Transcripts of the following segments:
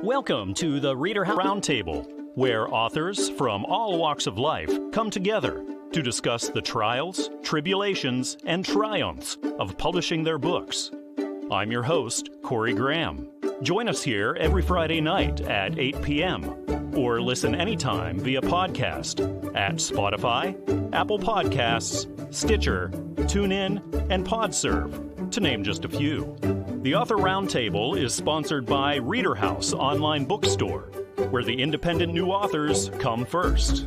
Welcome to the ReaderHouse Roundtable, where authors from all walks of life come together to discuss the trials, tribulations, and triumphs of publishing their books. I'm your host, Corey Graham. Join us here every Friday night at 8 p.m. or listen anytime via podcast at Spotify, Apple Podcasts, Stitcher, TuneIn, and PodServe, to name just a few. The Author Roundtable is sponsored by ReaderHouse Online Bookstore, where the independent new authors come first.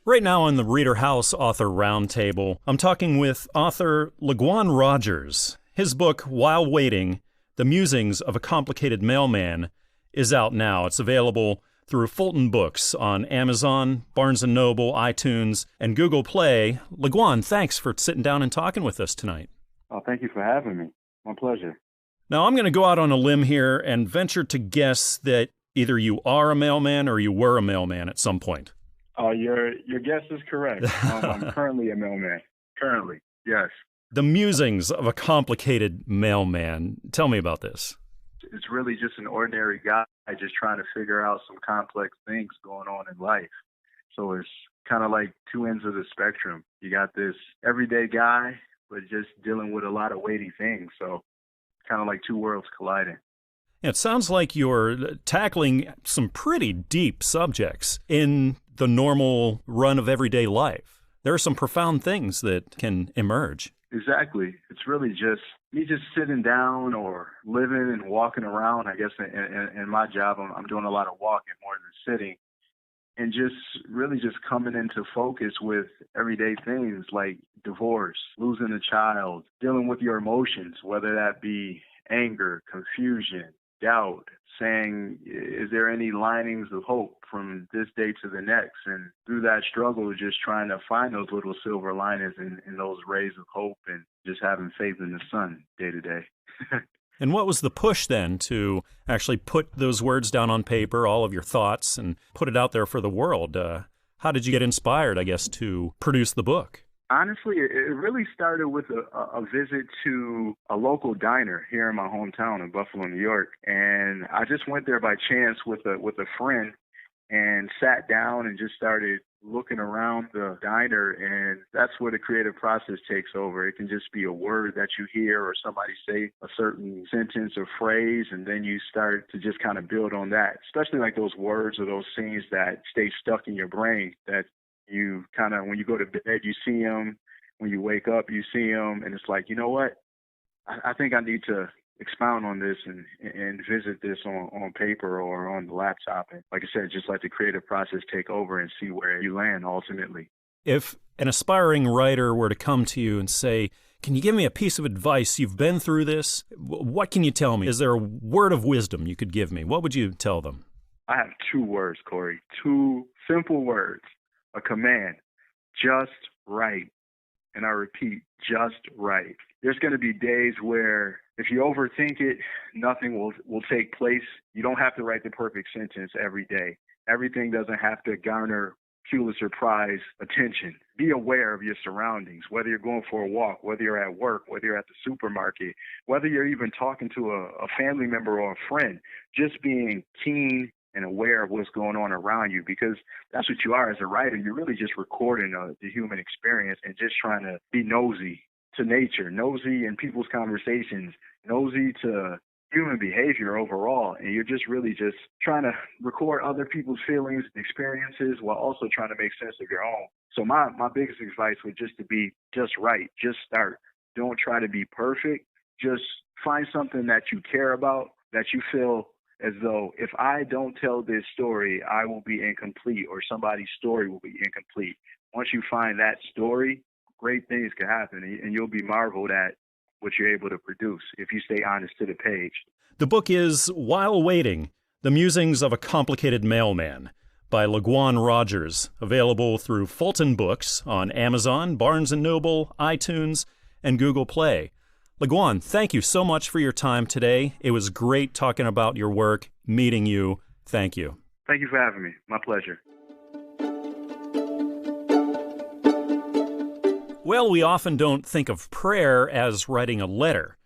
Right now on the ReaderHouse Author Roundtable, I'm talking with author LaGuan Rodgers. His book, While Waiting, The Musings of a Complicated Mailman, is out now. It's available through Fulton Books on Amazon, Barnes & Noble, iTunes, and Google Play. LaGuan, thanks for sitting down and talking with us tonight. Oh, thank you for having me. My pleasure. Now, I'm going to go out on a limb here and venture to guess that either you are a mailman or you were a mailman at some point. Your guess is correct. I'm currently a mailman. Currently, yes. The musings of a complicated mailman. Tell me about this. It's really just an ordinary guy just trying to figure out some complex things going on in life. So it's kind of like two ends of the spectrum. You got this everyday guy, but just dealing with a lot of weighty things. So kind of like two worlds colliding. It sounds like you're tackling some pretty deep subjects in the normal run of everyday life. There are some profound things that can emerge. Exactly. It's really just me just sitting down or living and walking around. I guess in my job, I'm doing a lot of walking more than sitting. And just really just coming into focus with everyday things like divorce, losing a child, dealing with your emotions, whether that be anger, confusion, doubt, saying, is there any linings of hope from this day to the next? And through that struggle, just trying to find those little silver linings in those rays of hope and just having faith in the sun day to day. And what was the push then to actually put those words down on paper, all of your thoughts, and put it out there for the world? How did you get inspired, I guess, to produce the book? Honestly, it really started with a visit to a local diner here in my hometown in Buffalo, New York. And I just went there by chance with a friend and sat down and just started looking around the diner, and that's where the creative process takes over. It can just be a word that you hear or somebody say a certain sentence or phrase, and then you start to just kind of build on that, especially like those words or those scenes that stay stuck in your brain that you kind of, when you go to bed, you see them. When you wake up, you see them, and it's like, you know what? I think I need to expound on this and visit this on paper or on the laptop. And like I said, just let the creative process take over and see where you land ultimately. If an aspiring writer were to come to you and say, can you give me a piece of advice? You've been through this. What can you tell me? Is there a word of wisdom you could give me? What would you tell them? I have two words, Corey. Two simple words. A command. Just write. And I repeat, just write. There's going to be days where if you overthink it, nothing will take place. You don't have to write the perfect sentence every day. Everything doesn't have to garner Pulitzer Prize attention. Be aware of your surroundings, whether you're going for a walk, whether you're at work, whether you're at the supermarket, whether you're even talking to a family member or a friend. Just being keen and aware of what's going on around you, because that's what you are as a writer. You're really just recording the human experience and just trying to be nosy to nature, nosy in people's conversations, nosy to human behavior overall. And you're just really just trying to record other people's feelings and experiences while also trying to make sense of your own. So my biggest advice would just to be just right. Just start. Don't try to be perfect. Just find something that you care about, that you feel as though if I don't tell this story, I will be incomplete, or somebody's story will be incomplete. Once you find that story, great things can happen, and you'll be marveled at what you're able to produce if you stay honest to the page. The book is While Waiting, The Musings of a Complicated Mailman by LaGuan Rodgers, available through Fulton Books on Amazon, Barnes & Noble, iTunes, and Google Play. LaGuan, thank you so much for your time today. It was great talking about your work, meeting you. Thank you. Thank you for having me. My pleasure. Well, we often don't think of prayer as writing a letter.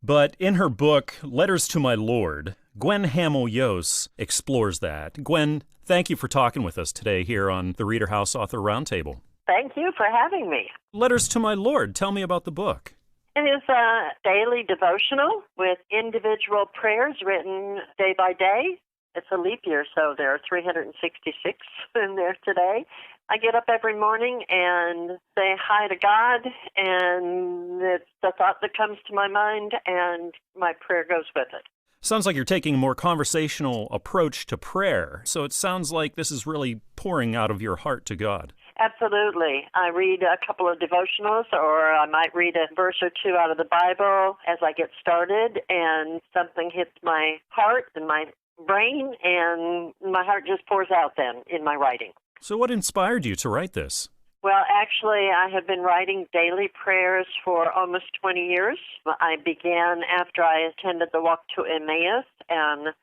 But in her book, Letters to My Lord, Gwen Hamel Yost explores that. Gwen, thank you for talking with us today here on the ReaderHouse Author Roundtable. Thank you for having me. Letters to My Lord. Tell me about the book. It is a daily devotional with individual prayers written day by day. It's a leap year, so there are 366 in there today. I get up every morning and say hi to God, and it's the thought that comes to my mind, and my prayer goes with it. Sounds like you're taking a more conversational approach to prayer, so it sounds like this is really pouring out of your heart to God. Absolutely. I read a couple of devotionals, or I might read a verse or two out of the Bible as I get started, and something hits my heart and my brain, and my heart just pours out then in my writing. So what inspired you to write this? Well, actually, I have been writing daily prayers for almost 20 years. I began after I attended the Walk to Emmaus and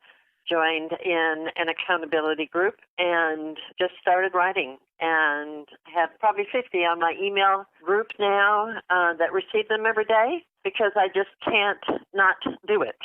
joined in an accountability group and just started writing, and have probably 50 on my email group now that receive them every day because I just can't not do it.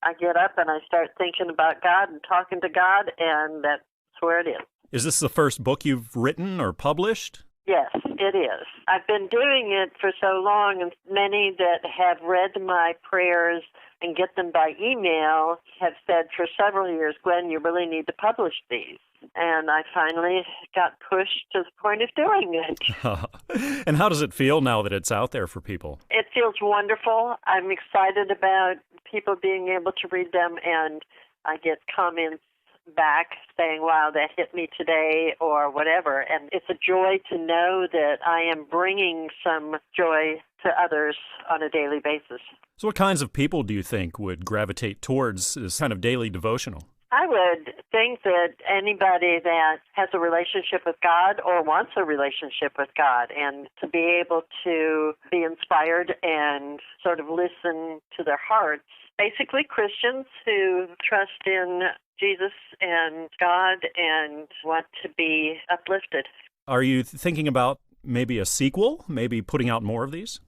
I get up and I start thinking about God and talking to God, and that's where it is. Is this the first book you've written or published? Yes, it is. I've been doing it for so long, and many that have read my prayers and get them by email have said for several years, Gwen, you really need to publish these. And I finally got pushed to the point of doing it. And how does it feel now that it's out there for people? It feels wonderful. I'm excited about people being able to read them, and I get comments back saying, wow, that hit me today, or whatever. And it's a joy to know that I am bringing some joy to others on a daily basis. So what kinds of people do you think would gravitate towards this kind of daily devotional? I would think that anybody that has a relationship with God or wants a relationship with God, and to be able to be inspired and sort of listen to their hearts, basically Christians who trust in Jesus and God and want to be uplifted. Are you thinking about maybe a sequel, maybe putting out more of these?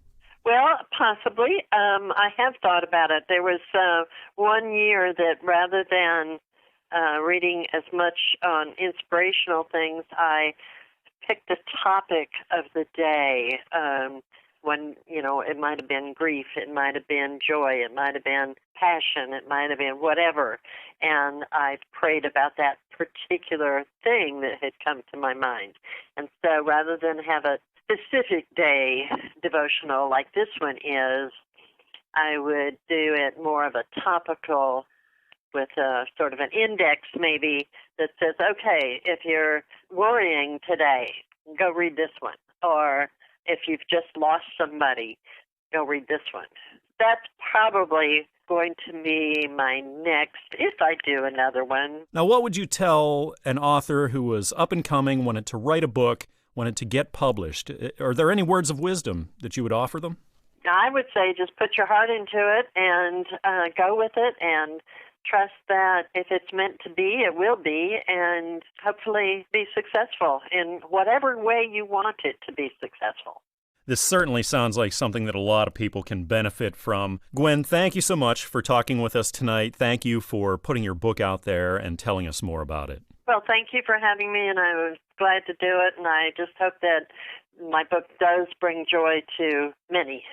Well, possibly. I have thought about it. There was 1 year that rather than reading as much on inspirational things, I picked a topic of the day. When, it might have been grief, it might have been joy, it might have been passion, it might have been whatever. And I prayed about that particular thing that had come to my mind. And so rather than have a specific day devotional like this one is, I would do it more of a topical with a sort of an index maybe that says, okay, if you're worrying today, go read this one. Or if you've just lost somebody, go read this one. That's probably going to be my next, if I do another one. Now, what would you tell an author who was up and coming, wanted to write a book, wanted to get published? Are there any words of wisdom that you would offer them? I would say just put your heart into it and go with it, and trust that if it's meant to be, it will be, and hopefully be successful in whatever way you want it to be successful. This certainly sounds like something that a lot of people can benefit from. Gwen, thank you so much for talking with us tonight. Thank you for putting your book out there and telling us more about it. Well, thank you for having me, and I was glad to do it, and I just hope that my book does bring joy to many.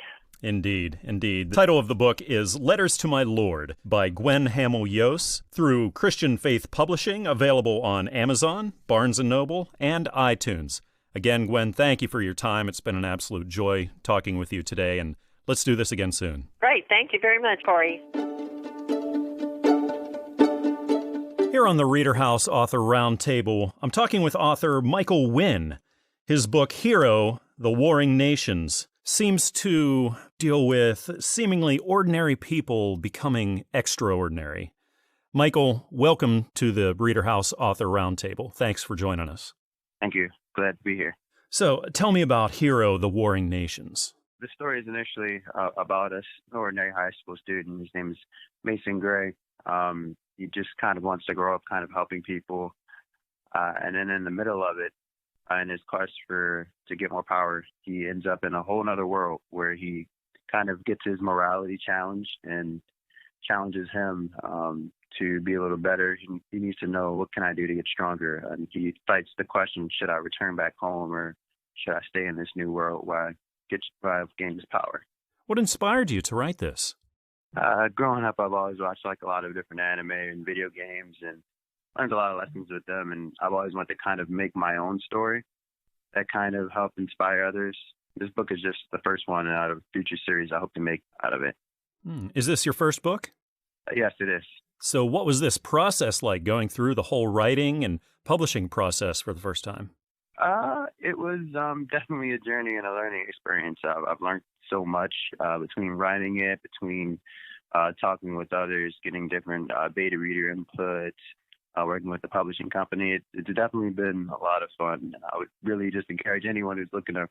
Indeed, indeed. The title of the book is Letters to My Lord by Gwen Hamel Yost through Christian Faith Publishing, available on Amazon, Barnes & Noble, and iTunes. Again, Gwen, thank you for your time. It's been an absolute joy talking with you today, and let's do this again soon. Great. Thank you very much, Corey. Here on the ReaderHouse Author Roundtable, I'm talking with author Michael Wynn. His book, Hero, The Warring Nations, seems to deal with seemingly ordinary people becoming extraordinary. Michael, welcome to the ReaderHouse Author Roundtable. Thanks for joining us. Thank you. Glad to be here. So, tell me about Hero, The Warring Nations. The story is initially about an ordinary high school student. His name is Mason Gray. He just kind of wants to grow up kind of helping people. And then in the middle of it, in his quest to get more power, he ends up in a whole other world where he kind of gets his morality challenged and challenges him to be a little better, he needs to know, what can I do to get stronger? And he fights the question, should I return back home or should I stay in this new world where I've gained this power? What inspired you to write this? Growing up, I've always watched like a lot of different anime and video games and learned a lot of lessons with them. And I've always wanted to kind of make my own story that kind of help inspire others. This book is just the first one out of a future series I hope to make out of it. Is this your first book? Yes, it is. So what was this process like, going through the whole writing and publishing process for the first time? It was definitely a journey and a learning experience. I've learned so much between writing it, between talking with others, getting different beta reader input, working with the publishing company. It's definitely been a lot of fun. I would really just encourage anyone who's looking to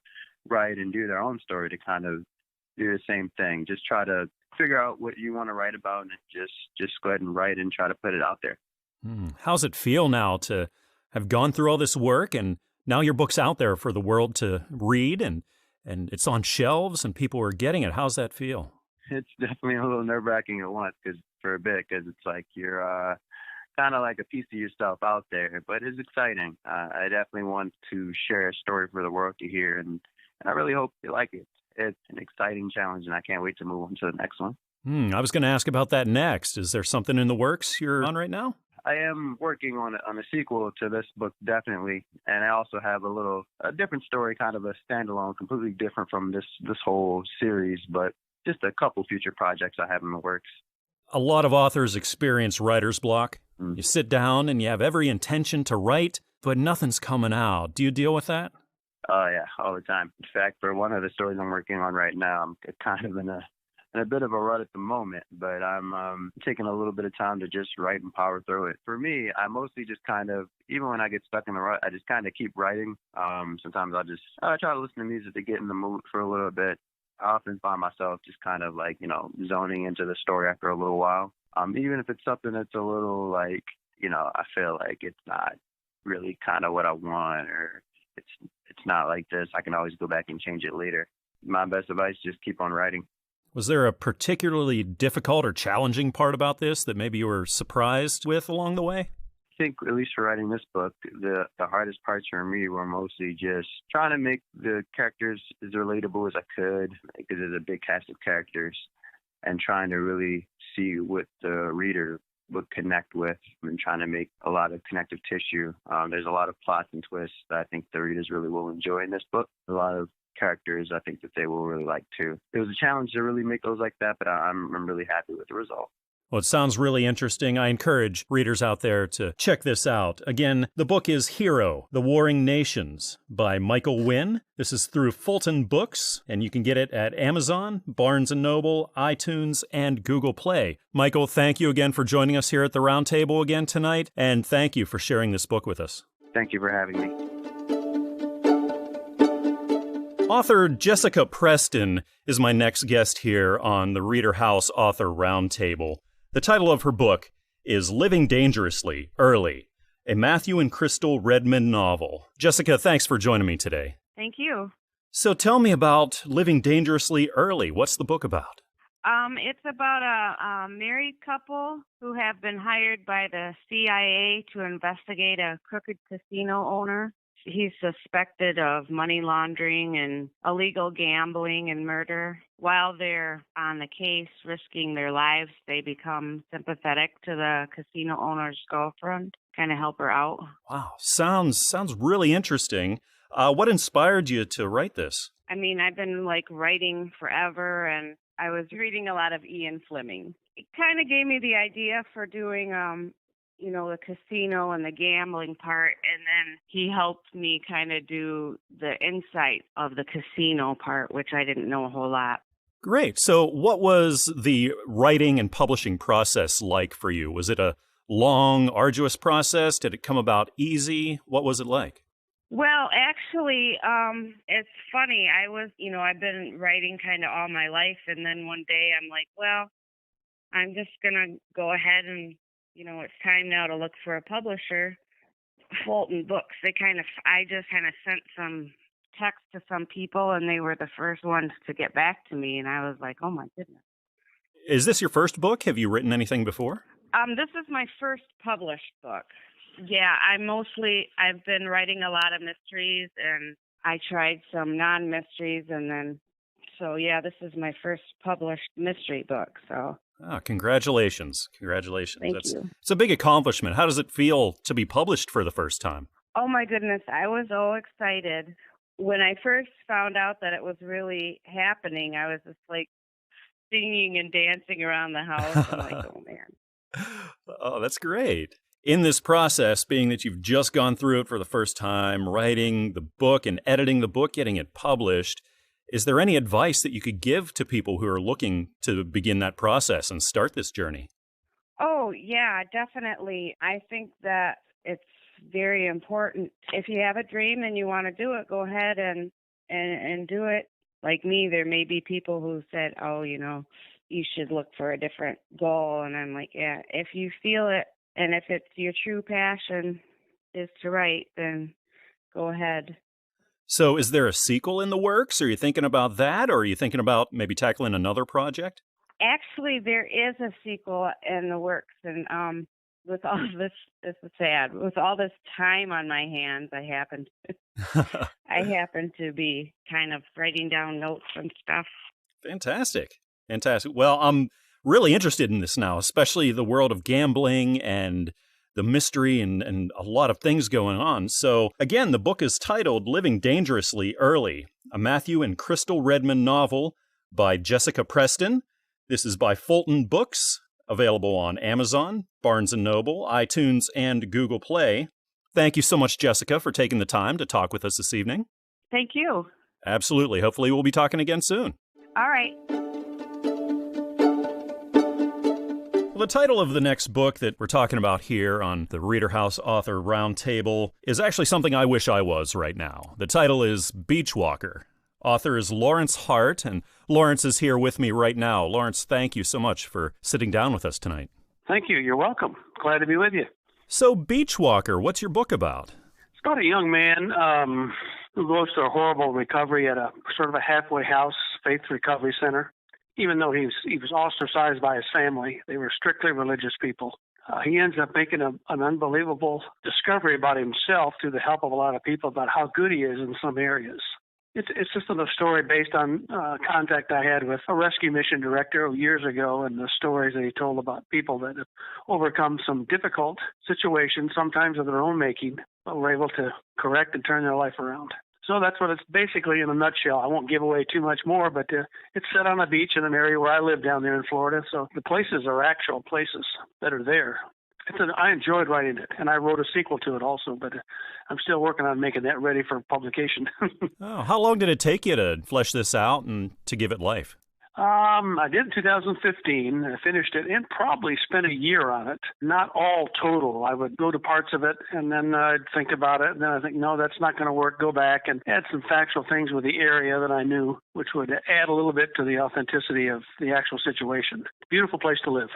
write and do their own story to kind of do the same thing. Just try to figure out what you want to write about and just go ahead and write and try to put it out there. How's it feel now to have gone through all this work and now your book's out there for the world to read and it's on shelves and people are getting it? How's that feel? It's definitely a little nerve-wracking at once for a bit because it's like you're kind of like a piece of yourself out there, but it's exciting. I definitely want to share a story for the world to hear, and I really hope you like it. It's an exciting challenge, and I can't wait to move on to the next one. I was going to ask about that next. Is there something in the works you're on right now? I am working on a sequel to this book, definitely, and I also have a different story, kind of a standalone, completely different from this whole series, but just a couple future projects I have in the works. A lot of authors experience writer's block. You sit down and you have every intention to write, but nothing's coming out. Do you deal with that? Oh, yeah, all the time. In fact, for one of the stories I'm working on right now, I'm kind of in a bit of a rut at the moment, but I'm taking a little bit of time to just write and power through it. For me, I mostly just kind of, even when I get stuck in the rut, I just kind of keep writing. Sometimes I try to listen to music to get in the mood for a little bit. I often find myself just kind of like, zoning into the story after a little while. Even if it's something that's a little like, I feel like it's not really kind of what I want, or it's not like this, I can always go back and change it later. My best advice, just keep on writing. Was there a particularly difficult or challenging part about this that maybe you were surprised with along the way? I think, at least for writing this book, the hardest parts for me were mostly just trying to make the characters as relatable as I could, because there's a big cast of characters, and trying to really see what the reader would connect with and trying to make a lot of connective tissue. There's a lot of plots and twists that I think the readers really will enjoy in this book. A lot of characters I think that they will really like too. It was a challenge to really make those like that, but I'm really happy with the result. Well, it sounds really interesting. I encourage readers out there to check this out. Again, the book is Hero, The Warring Nations by Michael Wynn. This is through Fulton Books, and you can get it at Amazon, Barnes & Noble, iTunes, and Google Play. Michael, thank you again for joining us here at the Roundtable again tonight, and thank you for sharing this book with us. Thank you for having me. Author Jessica Preston is my next guest here on the ReaderHouse Author Roundtable. The title of her book is Living Dangerously Early, a Matthew and Crystal Redmond novel. Jessica, thanks for joining me today. Thank you. So tell me about Living Dangerously Early. What's the book about? It's about a married couple who have been hired by the CIA to investigate a crooked casino owner. He's suspected of money laundering and illegal gambling and murder. While they're on the case, risking their lives, they become sympathetic to the casino owner's girlfriend, kind of help her out. Wow, sounds really interesting. What inspired you to write this? I mean, I've been writing forever, and I was reading a lot of Ian Fleming. It kind of gave me the idea for doing the casino and the gambling part, and then he helped me kind of do the insight of the casino part, which I didn't know a whole lot. Great. So what was the writing and publishing process like for you? Was it a long, arduous process? Did it come about easy? What was it like? Well, actually, it's funny. I've been writing kind of all my life, and then one day I'm like, well, I'm just going to go ahead and it's time now to look for a publisher. Fulton Books, I just kind of sent some text to some people, and they were the first ones to get back to me, and I was like, oh my goodness. Is this your first book? Have you written anything before? This is my first published book. Yeah, I've been writing a lot of mysteries, and I tried some non-mysteries, and then, so yeah, this is my first published mystery book, so. Oh, congratulations. Congratulations. Thank you. It's a big accomplishment. How does it feel to be published for the first time? Oh my goodness, I was so excited. When I first found out that it was really happening, I was just like singing and dancing around the house. I'm like, oh man. Oh, that's great. In this process, being that you've just gone through it for the first time, writing the book and editing the book, getting it published, is there any advice that you could give to people who are looking to begin that process and start this journey? Oh, yeah, definitely. I think that it's very important. If you have a dream and you want to do it, go ahead and do it. Like me, there may be people who said, oh, you should look for a different goal. And I'm like, yeah, if you feel it and if it's your true passion is to write, then go ahead. So is there a sequel in the works? Are you thinking about that? Or are you thinking about maybe tackling another project? Actually, there is a sequel in the works. And with all this is sad. With all this time on my hands, I happen to be kind of writing down notes and stuff. Fantastic. Well, I'm really interested in this now, especially the world of gambling and the mystery and a lot of things going on. So again, the book is titled Living Dangerously Early, a Matthew and Crystal Redmond novel by Jessica Preston. This is by Fulton Books, available on Amazon, Barnes & Noble, iTunes, and Google Play. Thank you so much, Jessica, for taking the time to talk with us this evening. Thank you. Absolutely. Hopefully we'll be talking again soon. All right. Well, the title of the next book that we're talking about here on the ReaderHouse Author Roundtable is actually something I wish I was right now. The title is Beachwalker. Author is Lawrence Hart, and Lawrence is here with me right now. Lawrence, thank you so much for sitting down with us tonight. Thank you. You're welcome. Glad to be with you. So, Beachwalker, what's your book about? It's about a young man who goes to a horrible recovery at a sort of a halfway house faith recovery center. Even though he was ostracized by his family, they were strictly religious people. He ends up making an unbelievable discovery about himself through the help of a lot of people about how good he is in some areas. It's just a story based on contact I had with a rescue mission director years ago and the stories that he told about people that have overcome some difficult situations, sometimes of their own making, but were able to correct and turn their life around. So that's what it's basically in a nutshell. I won't give away too much more, but it's set on a beach in an area where I live down there in Florida. So the places are actual places that are there. I enjoyed writing it, and I wrote a sequel to it also, but I'm still working on making that ready for publication. Oh, how long did it take you to flesh this out and to give it life? I did in 2015. I finished it and probably spent a year on it. Not all total. I would go to parts of it and then I'd think about it. And then I think, no, that's not going to work. Go back and add some factual things with the area that I knew, which would add a little bit to the authenticity of the actual situation. Beautiful place to live.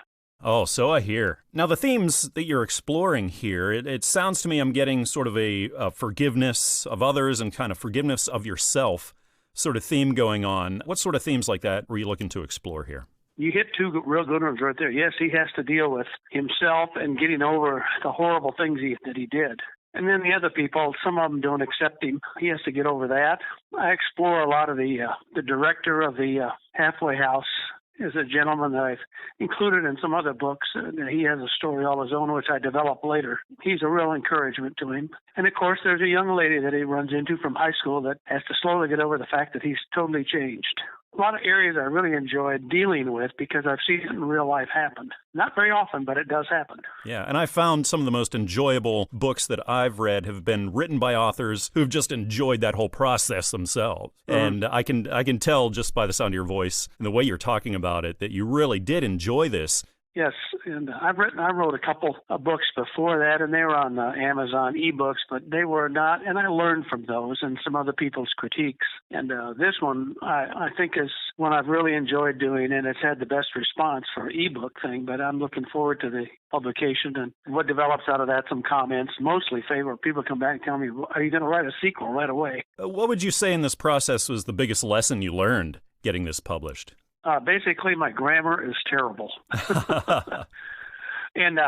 Oh, so I hear. Now, the themes that you're exploring here, it sounds to me I'm getting sort of a forgiveness of others and kind of forgiveness of yourself sort of theme going on. What sort of themes like that were you looking to explore here? You hit two real good ones right there. Yes, he has to deal with himself and getting over the horrible things that he did. And then the other people, some of them don't accept him. He has to get over that. I explore a lot of the director of the halfway house is a gentleman that I've included in some other books. He has a story all his own, which I develop later. He's a real encouragement to him. And, of course, there's a young lady that he runs into from high school that has to slowly get over the fact that he's totally changed. A lot of areas I really enjoyed dealing with because I've seen it in real life happen. Not very often, but it does happen. Yeah, and I found some of the most enjoyable books that I've read have been written by authors who've just enjoyed that whole process themselves. And I can tell just by the sound of your voice and the way you're talking about it that you really did enjoy this. Yes, and I wrote a couple of books before that, and they were on Amazon ebooks, but they were not, and I learned from those and some other people's critiques. And this one, I think, is one I've really enjoyed doing, and it's had the best response for ebook thing, but I'm looking forward to the publication and what develops out of that, some comments, mostly favorable. People come back and tell me, are you going to write a sequel right away? What would you say in this process was the biggest lesson you learned getting this published? Basically, my grammar is terrible. And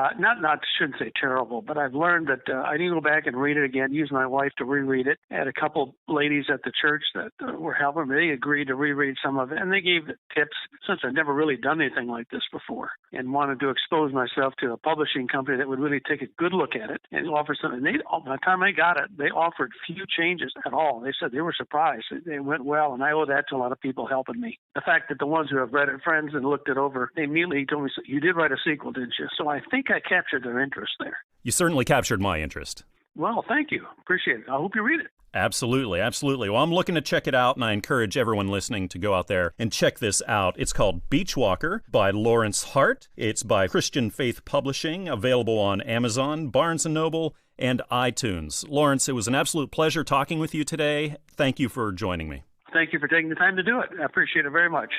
shouldn't say terrible, but I've learned that I need to go back and read it again, use my wife to reread it. I had a couple ladies at the church that were helping me. They agreed to reread some of it, and they gave tips since I'd never really done anything like this before and wanted to expose myself to a publishing company that would really take a good look at it and offer something. By the time I got it, they offered few changes at all. They said they were surprised. They went well, and I owe that to a lot of people helping me. The fact that the ones who have read it, friends, and looked it over, they immediately told me, "You did write a sequel, didn't you?" So I think I captured their interest there. You certainly captured my interest. Well, thank you. Appreciate it. I hope you read it. Absolutely, absolutely. Well, I'm looking to check it out, and I encourage everyone listening to go out there and check this out. It's called Beachwalker by Lawrence Hart. It's by Christian Faith Publishing, available on Amazon, Barnes & Noble, and iTunes. Lawrence, it was an absolute pleasure talking with you today. Thank you for joining me. Thank you for taking the time to do it. I appreciate it very much.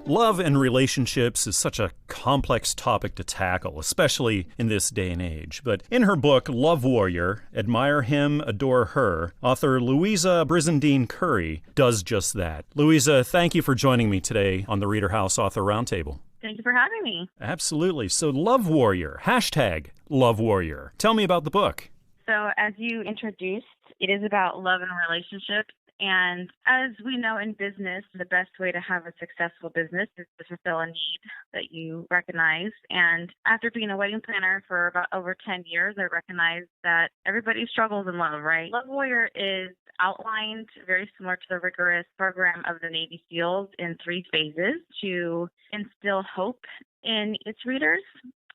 Love and relationships is such a complex topic to tackle, especially in this day and age. But in her book, Love Warrior, Admire Him, Adore Her, author Louisa Brizendine Currie does just that. Louisa, thank you for joining me today on the ReaderHouse Author Roundtable. Thank you for having me. Absolutely. So Love Warrior, hashtag Love Warrior. Tell me about the book. So as you introduced, it is about love and relationships. And as we know in business, the best way to have a successful business is to fulfill a need that you recognize. And after being a wedding planner for about over 10 years, I recognized that everybody struggles in love, right? Love Warrior is outlined very similar to the rigorous program of the Navy SEALs in 3 phases to instill hope in its readers.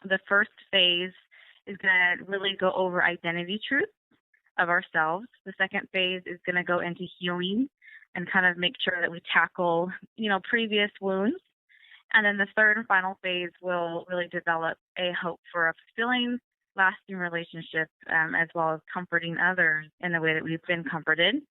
The first phase is going to really go over identity truth of ourselves. The second phase is going to go into healing and kind of make sure that we tackle, previous wounds. And then the third and final phase will really develop a hope for a fulfilling, lasting relationship, as well as comforting others in the way that we've been comforted.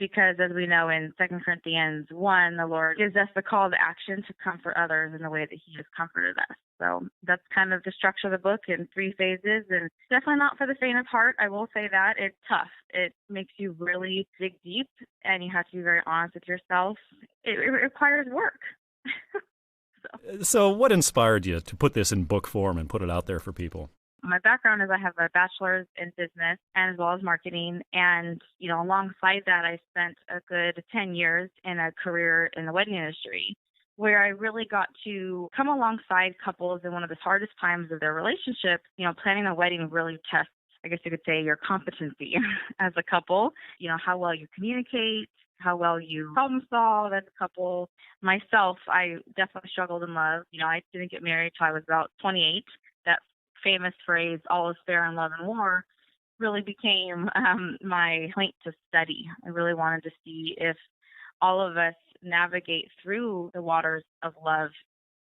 Because as we know in 2 Corinthians 1, the Lord gives us the call to action to comfort others in the way that He has comforted us. So that's kind of the structure of the book in 3 phases, and definitely not for the faint of heart. I will say that. It's tough. It makes you really dig deep, and you have to be very honest with yourself. It requires work. So what inspired you to put this in book form and put it out there for people? My background is I have a bachelor's in business and as well as marketing. And, alongside that, I spent a good 10 years in a career in the wedding industry where I really got to come alongside couples in one of the hardest times of their relationship. Planning a wedding really tests, I guess you could say, your competency as a couple, how well you communicate, how well you problem solve as a couple. Myself, I definitely struggled in love. I didn't get married till I was about 28. That famous phrase, all is fair in love and war, really became my point to study. I really wanted to see if all of us navigate through the waters of love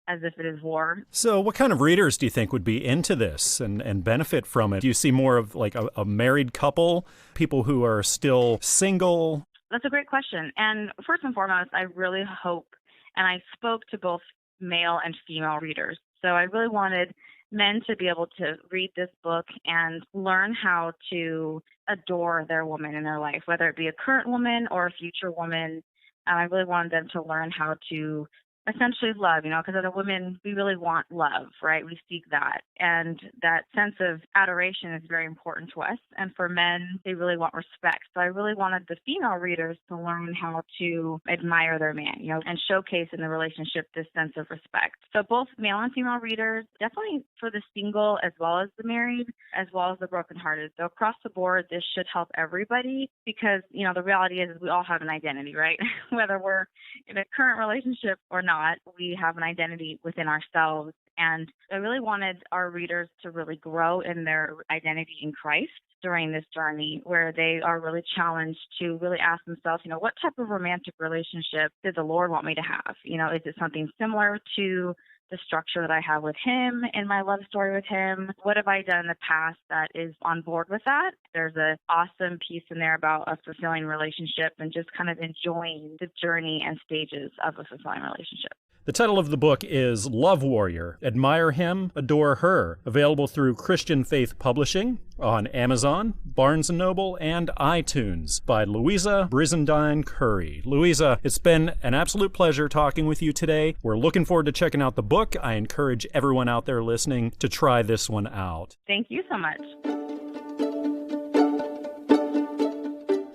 as if it is war. So what kind of readers do you think would be into this and benefit from it? Do you see more of like a married couple, people who are still single? That's a great question. And first and foremost, I really hope, and I spoke to both male and female readers. So I really wanted men to be able to read this book and learn how to adore their woman in their life, whether it be a current woman or a future woman. I really wanted them to learn how to essentially love, because as a woman, we really want love, right? We seek that. And that sense of adoration is very important to us. And for men, they really want respect. So I really wanted the female readers to learn how to admire their man, and showcase in the relationship this sense of respect. So both male and female readers, definitely for the single as well as the married, as well as the brokenhearted. So across the board, this should help everybody because, the reality is we all have an identity, right? Whether we're in a current relationship or not, we have an identity within ourselves. And I really wanted our readers to really grow in their identity in Christ during this journey where they are really challenged to really ask themselves, what type of romantic relationship did the Lord want me to have? Is it something similar to the structure that I have with Him in my love story with Him? What have I done in the past that is on board with that? There's an awesome piece in there about a fulfilling relationship and just kind of enjoying the journey and stages of a fulfilling relationship. The title of the book is Love Warrior, Admire Him, Adore Her, available through Christian Faith Publishing on Amazon, Barnes & Noble, and iTunes by Louisa Brizendine Currie. Louisa, it's been an absolute pleasure talking with you today. We're looking forward to checking out the book. I encourage everyone out there listening to try this one out. Thank you so much.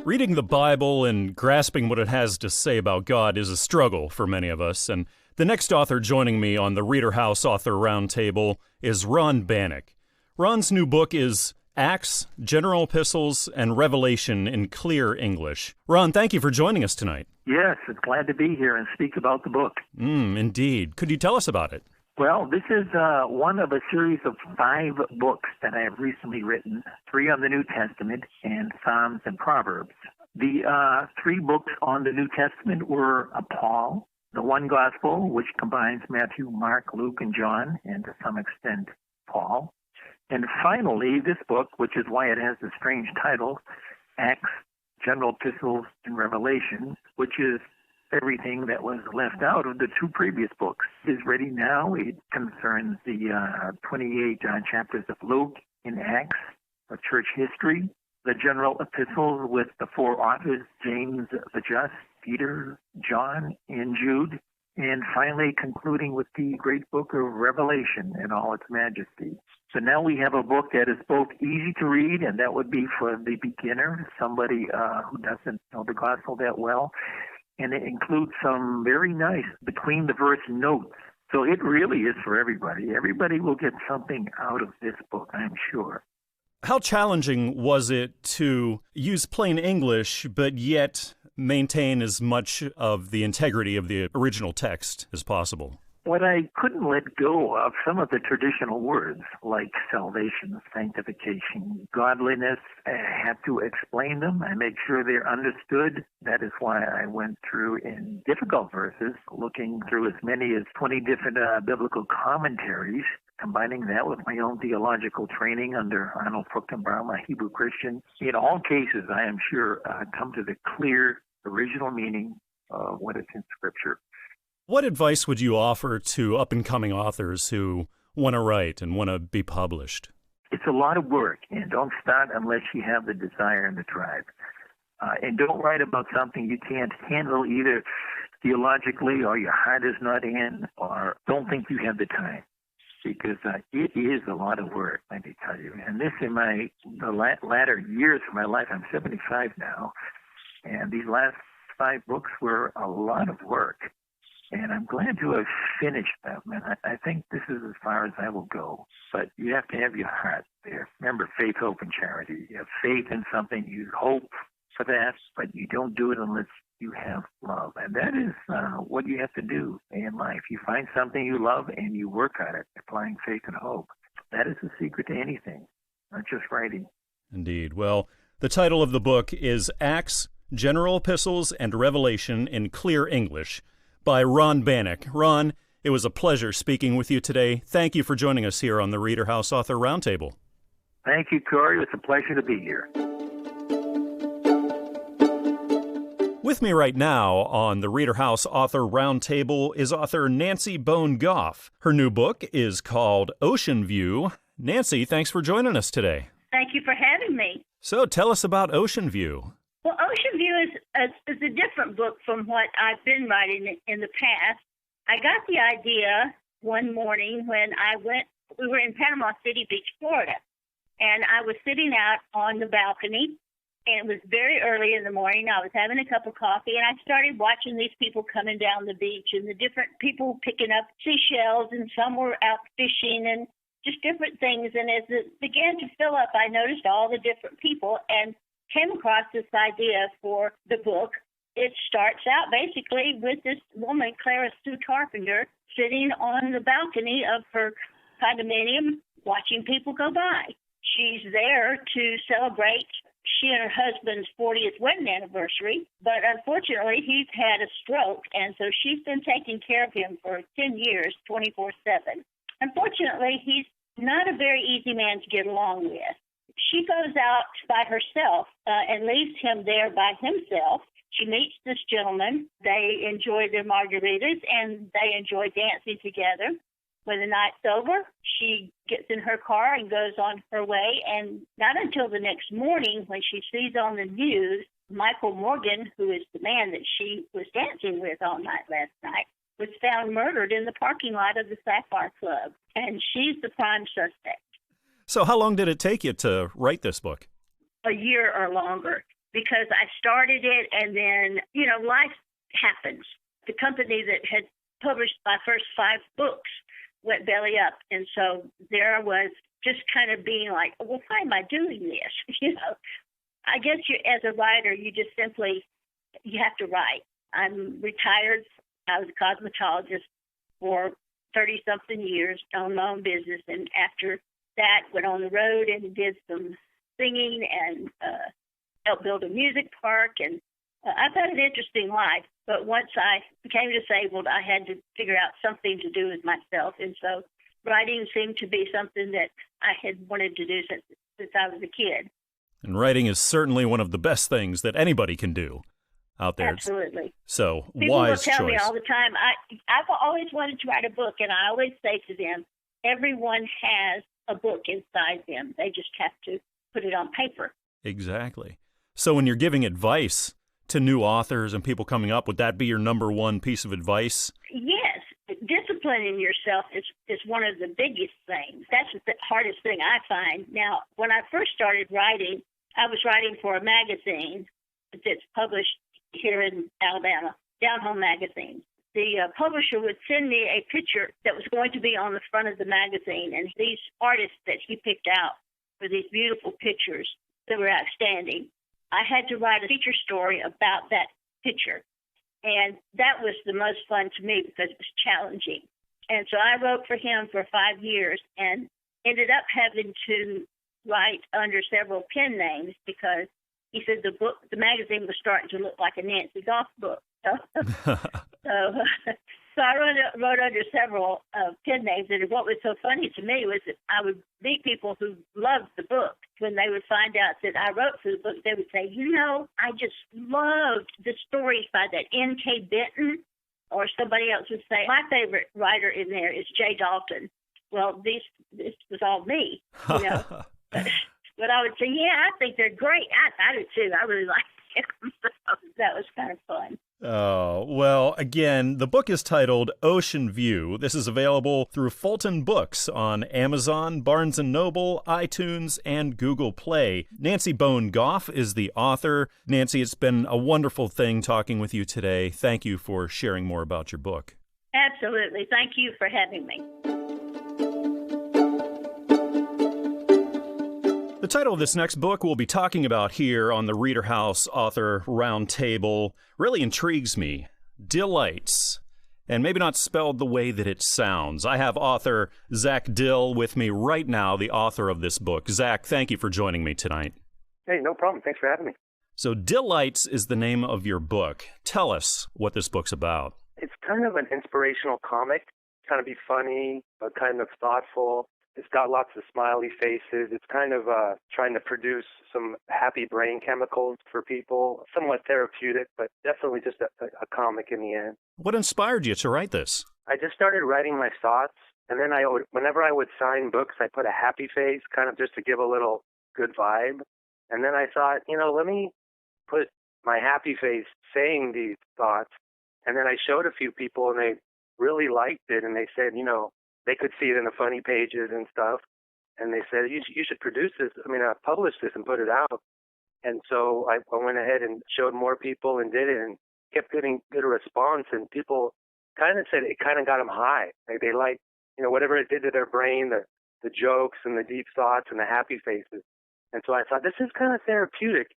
Reading the Bible and grasping what it has to say about God is a struggle for many of us, and the next author joining me on the ReaderHouse Author Roundtable is Ron Banach. Ron's new book is Acts, General Epistles, and Revelation in Clear English. Ron, thank you for joining us tonight. Yes, it's glad to be here and speak about the book. Indeed. Could you tell us about it? Well, this is one of a series of 5 books that I have recently written, 3 on the New Testament and Psalms and Proverbs. The 3 books on the New Testament were Paul, the one Gospel, which combines Matthew, Mark, Luke, and John, and to some extent Paul. And finally, this book, which is why it has the strange title, Acts, General Epistles, and Revelation, which is everything that was left out of the 2 previous books, is ready now. It concerns the 28 chapters of Luke in Acts, of church history, the general epistles with the 4 authors, James the Just, Peter, John, and Jude, and finally concluding with the great book of Revelation in all its majesty. So now we have a book that is both easy to read, and that would be for the beginner, somebody who doesn't know the gospel that well, and it includes some very nice between-the-verse notes. So it really is for everybody. Everybody will get something out of this book, I'm sure. How challenging was it to use plain English, but yet maintain as much of the integrity of the original text as possible? What I couldn't let go of some of the traditional words like salvation, sanctification, godliness. I had to explain them. I make sure they're understood. That is why I went through in difficult verses, looking through as many as 20 different biblical commentaries, combining that with my own theological training under Arnold Fruchtenbaum, a Hebrew Christian. In all cases, I am sure, come to the clear original meaning of what is in Scripture. What advice would you offer to up-and-coming authors who want to write and want to be published? It's a lot of work, and don't start unless you have the desire and the drive. And don't write about something you can't handle either theologically or your heart is not in, or don't think you have the time. Because it is a lot of work, let me tell you. And this in the latter years of my life, I'm 75 now, and these last 5 books were a lot of work. And I'm glad to have finished them. And I think this is as far as I will go. But you have to have your heart there. Remember, faith, hope, and charity. You have faith in something, you hope for that, but you don't do it unless you have love. And that is what you have to do in life. You find something you love and you work at it, applying faith and hope. That is the secret to anything, not just writing. Indeed. Well, the title of the book is Acts, General Epistles, and Revelation in Clear English by Ron Banach. Ron, it was a pleasure speaking with you today. Thank you for joining us here on the ReaderHouse Author Roundtable. Thank you, Currie. It's a pleasure to be here. With me right now on the ReaderHouse Author Roundtable is author Nancy Bone Goff. Her new book is called Ocean View. Nancy, thanks for joining us today. Thank you for having me. So tell us about Ocean View. Well, Ocean View is a different book from what I've been writing in the past. I got the idea one morning when we were in Panama City Beach, Florida, and I was sitting out on the balcony, and it was very early in the morning. I was having a cup of coffee, and I started watching these people coming down the beach and the different people picking up seashells, and some were out fishing and just different things. And as it began to fill up, I noticed all the different people and came across this idea for the book. It starts out basically with this woman, Clara Sue Carpenter, sitting on the balcony of her condominium watching people go by. She's there to celebrate she and her husband's 40th wedding anniversary, but unfortunately he's had a stroke, and so she's been taking care of him for 10 years, 24/7. Unfortunately, he's not a very easy man to get along with. She goes out by herself and leaves him there by himself, She meets this gentleman. They enjoy their margaritas, and they enjoy dancing together. When the night's over, she gets in her car and goes on her way. And not until the next morning, when she sees on the news Michael Morgan, who is the man that she was dancing with all night last night, was found murdered in the parking lot of the Sapphire Club. And she's the prime suspect. So how long did it take you to write this book? A year or longer, because I started it and then, life happens. The company that had published my first 5 books went belly up. And so there I was just kind of being like, well, why am I doing this? I guess as a writer, you just simply, you have to write. I'm retired. I was a cosmetologist for 30-something years, owned my own business. And after that, went on the road and did some singing and helped build a music park. And I've had an interesting life. But once I became disabled, I had to figure out something to do with myself. And so writing seemed to be something that I had wanted to do since I was a kid. And writing is certainly one of the best things that anybody can do out there. Absolutely. So, people wise will tell choice. me all the time, I've always wanted to write a book, and I always say to them, everyone has a book inside them. They just have to put it on paper. Exactly. So when you're giving advice to new authors and people coming up, would that be your number one piece of advice? Yes. Disciplining yourself is one of the biggest things. That's the hardest thing I find. Now, when I first started writing, I was writing for a magazine that's published here in Alabama, Down Home Magazine. The publisher would send me a picture that was going to be on the front of the magazine, and these artists that he picked out for these beautiful pictures that were outstanding. I had to write a feature story about that picture, and that was the most fun to me because it was challenging. And so I wrote for him for 5 years and ended up having to write under several pen names because he said the magazine was starting to look like a Nancy Goff book. So I wrote under several pen names, and what was so funny to me was that I would meet people who loved the book. When they would find out that I wrote for the book, they would say, I just loved the stories by that N.K. Benton, or somebody else would say, my favorite writer in there is Jay Dalton. Well, this was all me, But I would say, I think they're great. I do too. I really like them. That was kind of fun. Oh, well, again, the book is titled Ocean View. This is available through Fulton Books on Amazon, Barnes & Noble, iTunes, and Google Play. Nancy Bone Goff is the author. Nancy, it's been a wonderful thing talking with you today. Thank you for sharing more about your book. Absolutely. Thank you for having me. The title of this next book we'll be talking about here on the ReaderHouse Author Roundtable really intrigues me. Delights. And maybe not spelled the way that it sounds. I have author Zack Dill with me right now, the author of this book. Zack, thank you for joining me tonight. Hey, no problem. Thanks for having me. So Delights is the name of your book. Tell us what this book's about. It's kind of an inspirational comic. Kind of be funny, but kind of thoughtful. It's got lots of smiley faces. It's kind of trying to produce some happy brain chemicals for people. Somewhat therapeutic, but definitely just a comic in the end. What inspired you to write this? I just started writing my thoughts, and then whenever I would sign books, I put a happy face, kind of just to give a little good vibe. And then I thought, let me put my happy face saying these thoughts. And then I showed a few people, and they really liked it, and they said, they could see it in the funny pages and stuff. And they said, you should produce this. Publish this and put it out. And so I went ahead and showed more people and did it and kept getting good response. And people kind of said it kind of got them high. Like they liked, whatever it did to their brain, the jokes and the deep thoughts and the happy faces. And so I thought, this is kind of therapeutic.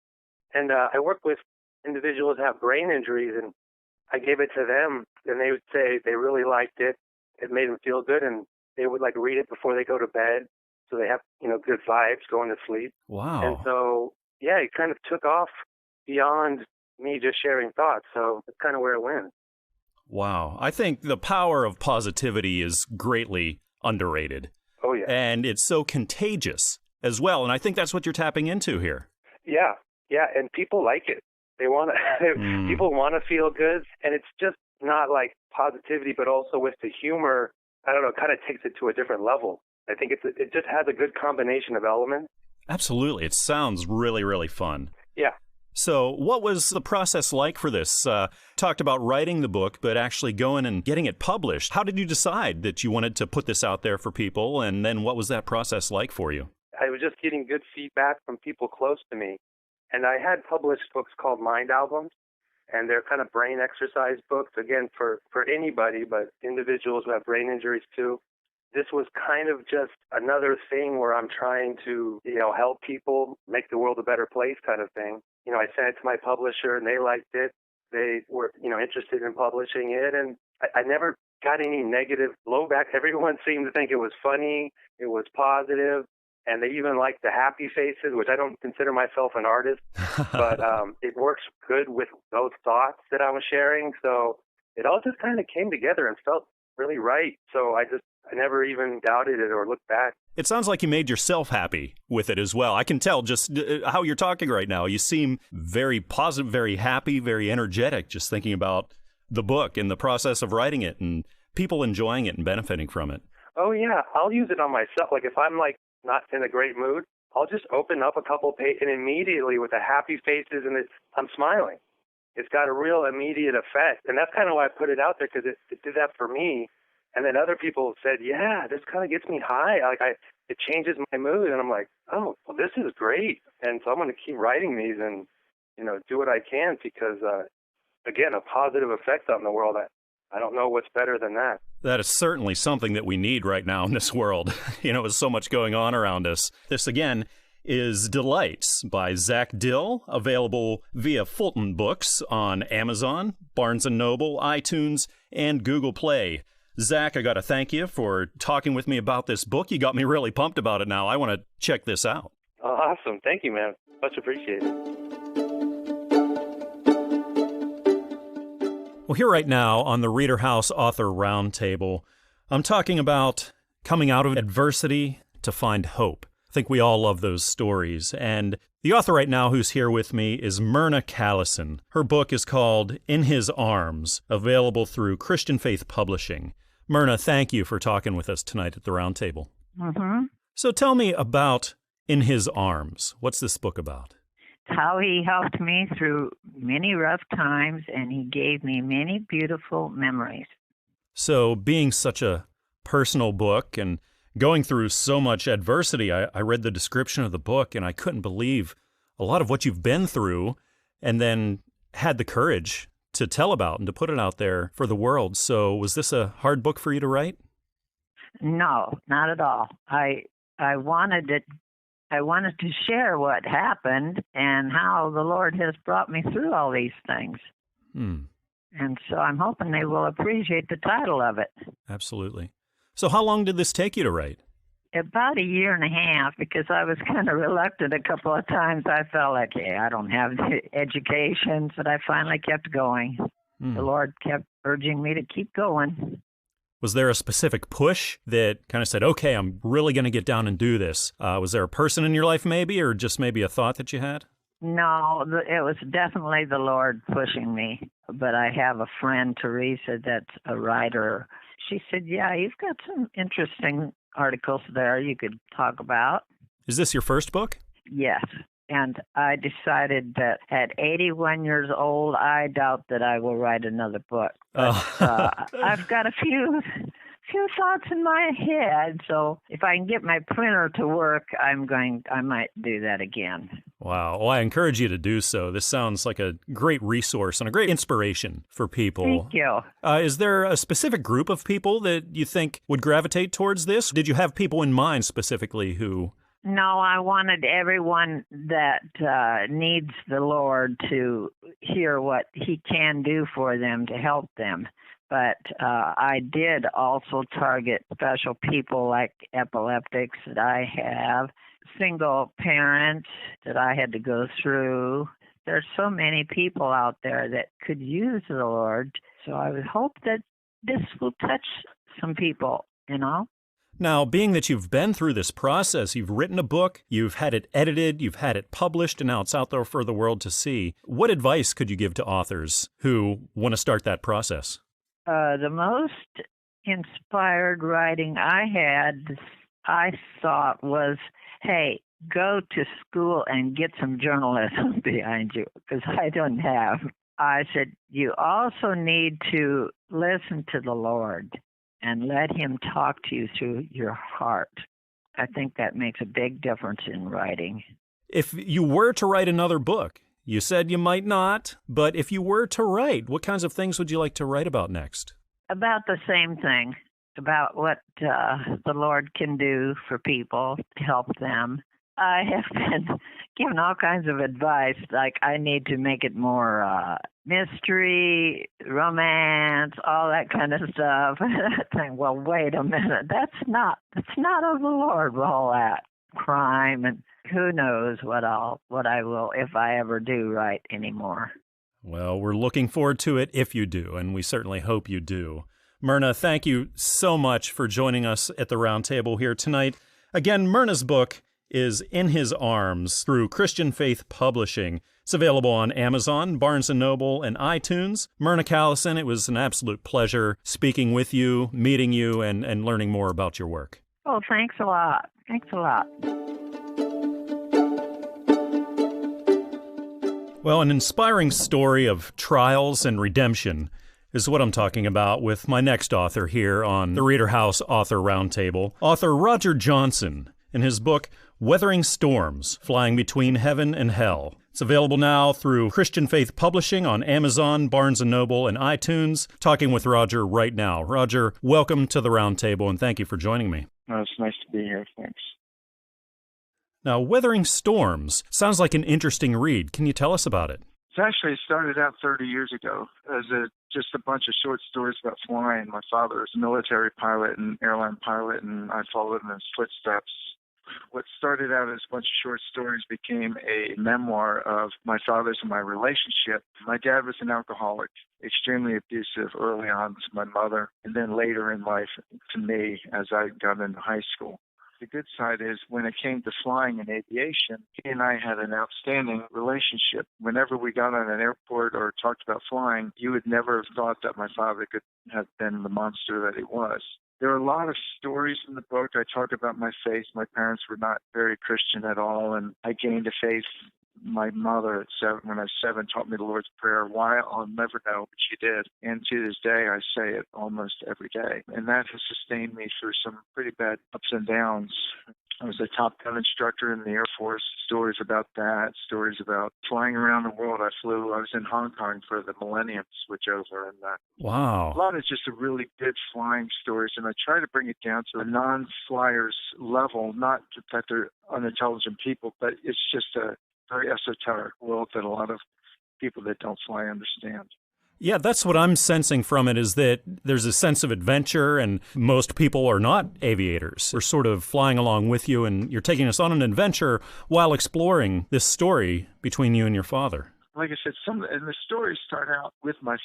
And I work with individuals who have brain injuries, and I gave it to them, and they would say they really liked it. It made them feel good, and they would read it before they go to bed, so they have good vibes going to sleep. Wow! And so it kind of took off beyond me just sharing thoughts. So that's kind of where it went. Wow! I think the power of positivity is greatly underrated. Oh yeah, and it's so contagious as well. And I think that's what you're tapping into here. Yeah, and people like it. They want to, people want to feel good, and it's just not like positivity, but also with the humor, I don't know, it kind of takes it to a different level. I think it just has a good combination of elements. Absolutely. It sounds really, really fun. Yeah. So what was the process like for this? Talked about writing the book, but actually going and getting it published. How did you decide that you wanted to put this out there for people? And then what was that process like for you? I was just getting good feedback from people close to me. And I had published books called Mind Albums, and they're kind of brain exercise books, again, for anybody, but individuals who have brain injuries too. This was kind of just another thing where I'm trying to, help people make the world a better place kind of thing. I sent it to my publisher, and they liked it. They were, interested in publishing it, and I never got any negative blowback. Everyone seemed to think it was funny, it was positive, and they even liked the happy faces, which I don't consider myself an artist, but it works good with those thoughts that I was sharing. So it all just kind of came together and felt really right. So I never even doubted it or looked back. It sounds like you made yourself happy with it as well. I can tell just how you're talking right now. You seem very positive, very happy, very energetic, just thinking about the book and the process of writing it and people enjoying it and benefiting from it. Oh, yeah. I'll use it on myself. Like if I'm not in a great mood, I'll just open up a couple pages and immediately with the happy faces and I'm smiling. It's got a real immediate effect. And that's kind of why I put it out there, because it did that for me. And then other people said, yeah, this kind of gets me high. It changes my mood. And I'm like, oh, well, this is great. And so I'm going to keep writing these and, do what I can because, again, a positive effect on the world. I don't know what's better than that. That is certainly something that we need right now in this world. There's so much going on around us. This, again, is Delights by Zack Dill, available via Fulton Books on Amazon, Barnes & Noble, iTunes, and Google Play. Zack, I got to thank you for talking with me about this book. You got me really pumped about it now. I want to check this out. Oh, awesome. Thank you, man. Much appreciated. Well, here right now on the ReaderHouse Author Roundtable, I'm talking about coming out of adversity to find hope. I think we all love those stories. And the author right now who's here with me is Myrna Callison. Her book is called In His Arms, available through Christian Faith Publishing. Myrna, thank you for talking with us tonight at the Roundtable. Mm-hmm. So tell me about In His Arms. What's this book about? How he helped me through many rough times, and he gave me many beautiful memories. So being such a personal book and going through so much adversity, I read the description of the book, and I couldn't believe a lot of what you've been through and then had the courage to tell about and to put it out there for the world. So was this a hard book for you to write? No, not at all. I wanted it. I wanted to share what happened and how the Lord has brought me through all these things. And so I'm hoping they will appreciate the title of it. Absolutely. So how long did this take you to write? About a year and a half, because I was kind of reluctant a couple of times. I felt like, hey, I don't have the education, but I finally kept going. The Lord kept urging me to keep going. Was there a specific push that kind of said, okay, I'm really going to get down and do this? Was there a person in your life maybe, or just maybe a thought that you had? No, it was definitely the Lord pushing me. But I have a friend, Teresa, that's a writer. She said, yeah, you've got some interesting articles there you could talk about. Is this your first book? Yes. And I decided that at 81 years old, I doubt that I will write another book. But, I've got a few thoughts in my head. So if I can get my printer to work, I might do that again. Wow. Well, I encourage you to do so. This sounds like a great resource and a great inspiration for people. Thank you. Is there a specific group of people that you think would gravitate towards this? Did you have people in mind specifically who... No, I wanted everyone that needs the Lord to hear what he can do for them to help them. But I did also target special people like epileptics that I have, single parents that I had to go through. There's so many people out there that could use the Lord. So I would hope that this will touch some people, you know? Now, being that you've been through this process, you've written a book, you've had it edited, you've had it published, and now it's out there for the world to see. What advice could you give to authors who want to start that process? The most inspired writing I thought was, hey, go to school and get some journalism behind you, because I don't have. I said, you also need to listen to the Lord and let him talk to you through your heart. I think that makes a big difference in writing. If you were to write another book, you said you might not, but if you were to write, what kinds of things would you like to write about next? About the same thing, about what the Lord can do for people to help them. I have been given all kinds of advice, like I need to make it more mystery, romance, all that kind of stuff. I think, well, wait a minute, that's not of the Lord, all that crime, and who knows what I will, if I ever do write anymore. Well, we're looking forward to it if you do, and we certainly hope you do. Myrna, thank you so much for joining us at the round table here tonight. Again, Myrna's book is In His Arms through Christian Faith Publishing. It's available on Amazon, Barnes & Noble, and iTunes. Myrna Callison, it was an absolute pleasure speaking with you, meeting you, and learning more about your work. Oh, thanks a lot. Thanks a lot. Well, an inspiring story of trials and redemption is what I'm talking about with my next author here on the ReaderHouse Author Roundtable, author Roger Johnson, in his book, Weathering Storms, Flying Between Heaven and Hell. It's available now through Christian Faith Publishing on Amazon, Barnes & Noble, and iTunes. Talking with Roger right now. Roger, welcome to the Roundtable, and thank you for joining me. Oh, it's nice to be here. Thanks. Now, Weathering Storms sounds like an interesting read. Can you tell us about it? It actually started out 30 years ago as just a bunch of short stories about flying. My father was a military pilot and airline pilot, and I followed in his footsteps. What started out as a bunch of short stories became a memoir of my father's and my relationship. My dad was an alcoholic, extremely abusive early on to my mother, and then later in life to me as I got into high school. The good side is when it came to flying and aviation, he and I had an outstanding relationship. Whenever we got on an airport or talked about flying, you would never have thought that my father could have been the monster that he was. There are a lot of stories in the book. I talk about my faith. My parents were not very Christian at all, and I gained a faith. My mother, at 7, when I was 7, taught me the Lord's Prayer. Why? I'll never know, but she did. And to this day, I say it almost every day. And that has sustained me through some pretty bad ups and downs. I was a Top Gun instructor in the Air Force. Stories about that, stories about flying around the world. I was in Hong Kong for the Millennium switchover. And wow. A lot of just really good flying stories. And I try to bring it down to a non-flyer's level, not that they're unintelligent people, but it's just a very esoteric world that a lot of people that don't fly understand. Yeah, that's what I'm sensing from it, is that there's a sense of adventure, and most people are not aviators. We're sort of flying along with you, and you're taking us on an adventure while exploring this story between you and your father. Like I said, and the stories start out with my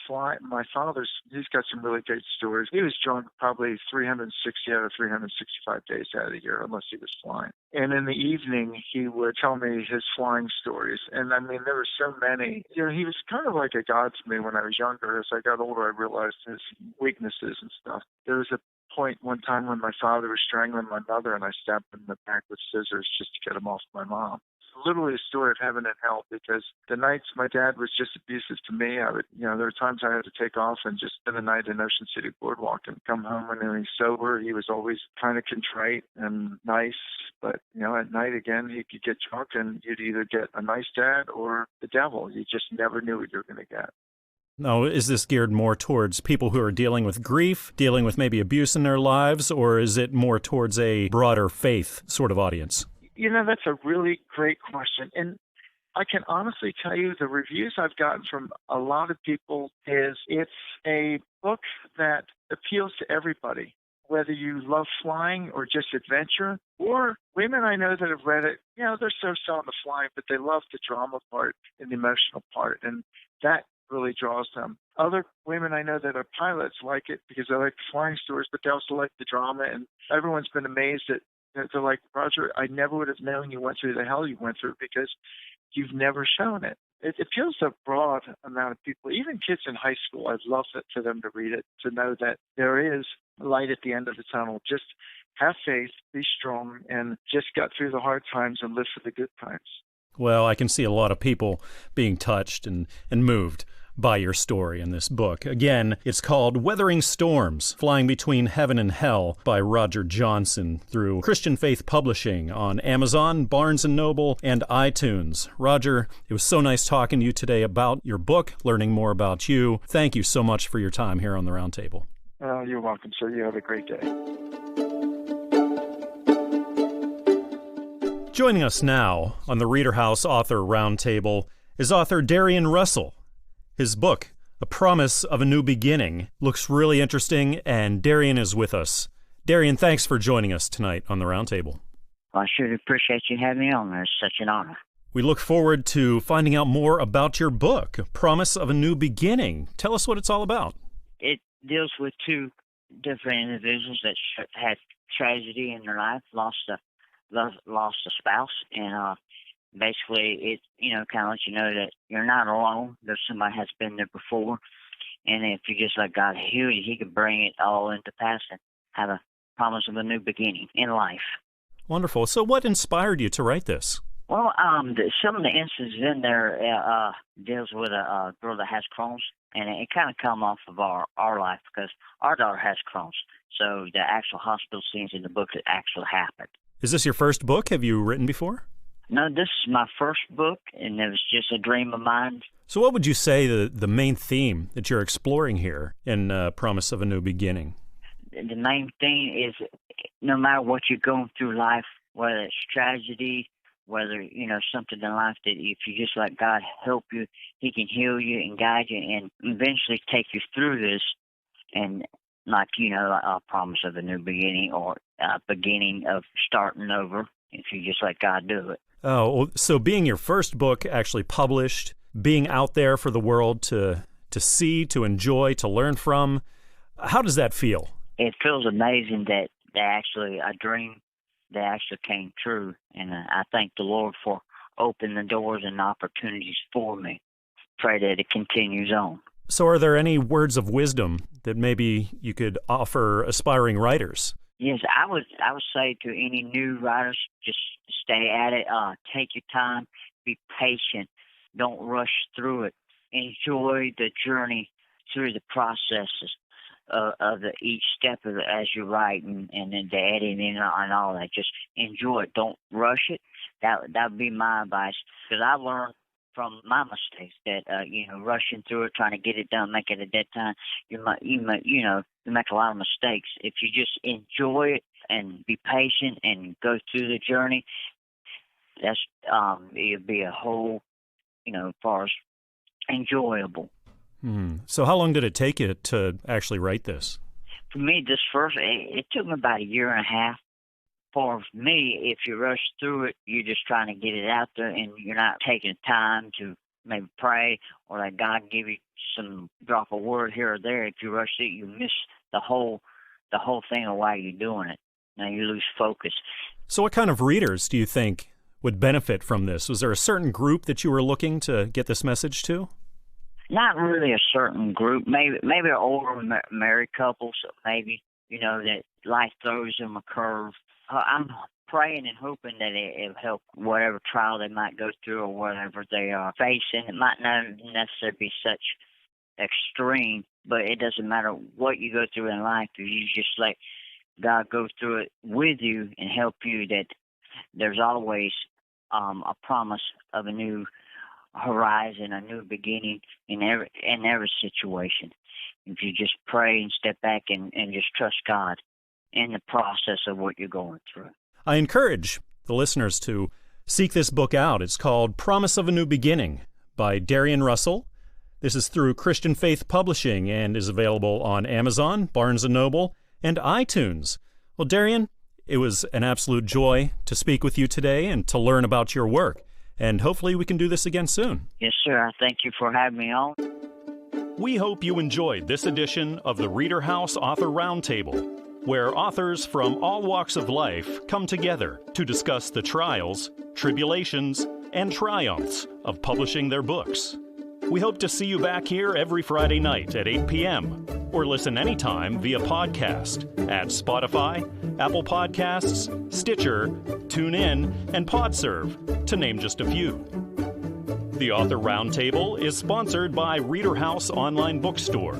father's. He's got some really great stories. He was drunk probably 360 out of 365 days out of the year, unless he was flying. And in the evening, he would tell me his flying stories. And I mean, there were so many. You know, he was kind of like a god to me when I was younger. As I got older, I realized his weaknesses and stuff. There was a point one time when my father was strangling my mother, and I stabbed him in the back with scissors just to get him off my mom. Literally a story of heaven and hell, because the nights my dad was just abusive to me, there were times I had to take off and just spend the night in Ocean City Boardwalk and come home when he was sober. He was always kind of contrite and nice, but, at night again, he could get drunk and you'd either get a nice dad or the devil. You just never knew what you were going to get. Now, is this geared more towards people who are dealing with grief, dealing with maybe abuse in their lives, or is it more towards a broader faith sort of audience? That's a really great question. And I can honestly tell you the reviews I've gotten from a lot of people is it's a book that appeals to everybody, whether you love flying or just adventure, or women I know that have read it, they're so on the flying, but they love the drama part and the emotional part. And that really draws them. other women I know that are pilots like it because they like the flying stories, but they also like the drama. And everyone's been amazed that they're like, Roger, I never would have known you went through the hell you went through because you've never shown it. It appeals to a broad amount of people, even kids in high school. I'd love it for them to read it, to know that there is light at the end of the tunnel. Just have faith, be strong, and just get through the hard times and live for the good times. Well, I can see a lot of people being touched and moved by your story in this book. Again, it's called Weathering Storms, Flying Between Heaven and Hell by Roger Johnson through Christian Faith Publishing on Amazon, Barnes & Noble, and iTunes. Roger, it was so nice talking to you today about your book, learning more about you. Thank you so much for your time here on the Roundtable. You're welcome, sir. You have a great day. Joining us now on the ReaderHouse Author Roundtable is author Darien Russell. His book, A Promise of a New Beginning, looks really interesting, and Darien is with us. Darien, thanks for joining us tonight on the Roundtable. Well, I sure appreciate you having me on there. It's such an honor. We look forward to finding out more about your book, A Promise of a New Beginning. Tell us what it's all about. It deals with two different individuals that had tragedy in their life, lost a spouse, and basically it, kind of lets you know that you're not alone. There's somebody has been there before, and if you just let God heal you, He can bring it all into pass and have a promise of a new beginning in life. Wonderful. So what inspired you to write this? Well, some of the instances in there deals with a girl that has Crohn's, and it kind of come off of our life because our daughter has Crohn's. So the actual hospital scenes in the book that actually happened. Is this your first book? Have you written before? No, this is my first book, and it was just a dream of mine. So what would you say the main theme that you're exploring here in Promise of a New Beginning? The main thing is no matter what you're going through life, whether it's tragedy, whether, something in life that if you just let God help you, He can heal you and guide you and eventually take you through this. And like, a promise of a new beginning or a beginning of starting over if you just let God do it. Oh, so being your first book actually published, being out there for the world to see, to enjoy, to learn from, how does that feel? It feels amazing that a dream that actually came true, and I thank the Lord for opening the doors and opportunities for me. Pray that it continues on. So are there any words of wisdom that maybe you could offer aspiring writers? Yes, I would say to any new writers, just stay at it. Take your time. Be patient. Don't rush through it. Enjoy the journey through the processes of each step of it as you write and then the editing and all that. Just enjoy it. Don't rush it. That would be my advice, because I learned from my mistakes that rushing through it, trying to get it done, make it a dead time, you make a lot of mistakes. If you just enjoy it and be patient and go through the journey, that's it'll be a whole, as far as enjoyable. So how long did it take you to actually write this? For me, it took me about a year and a half. For me, if you rush through it, you're just trying to get it out there, and you're not taking time to maybe pray or let God give you some drop a word here or there. If you rush it, you miss the whole thing of why you're doing it. Now you lose focus. So what kind of readers do you think would benefit from this? Was there a certain group that you were looking to get this message to? Not really a certain group. Maybe older married couples. Maybe that life throws them a curve. I'm praying and hoping that it'll help whatever trial they might go through or whatever they are facing. It might not necessarily be such extreme, but it doesn't matter what you go through in life. If you just let God go through it with you and help you, that there's always a promise of a new horizon, a new beginning in every situation. If you just pray and step back and just trust God in the process of what you're going through. I encourage the listeners to seek this book out. It's called Promise of a New Beginning by Darien Russell. This is through Christian Faith Publishing and is available on Amazon, Barnes & Noble, and iTunes. Well, Darien, it was an absolute joy to speak with you today and to learn about your work. And hopefully we can do this again soon. Yes, sir. I thank you for having me on. We hope you enjoyed this edition of the ReaderHouse Author Roundtable, where authors from all walks of life come together to discuss the trials, tribulations, and triumphs of publishing their books. We hope to see you back here every Friday night at 8 p.m. or listen anytime via podcast at Spotify, Apple Podcasts, Stitcher, TuneIn, and PodServe, to name just a few. The Author Roundtable is sponsored by ReaderHouse Online Bookstore,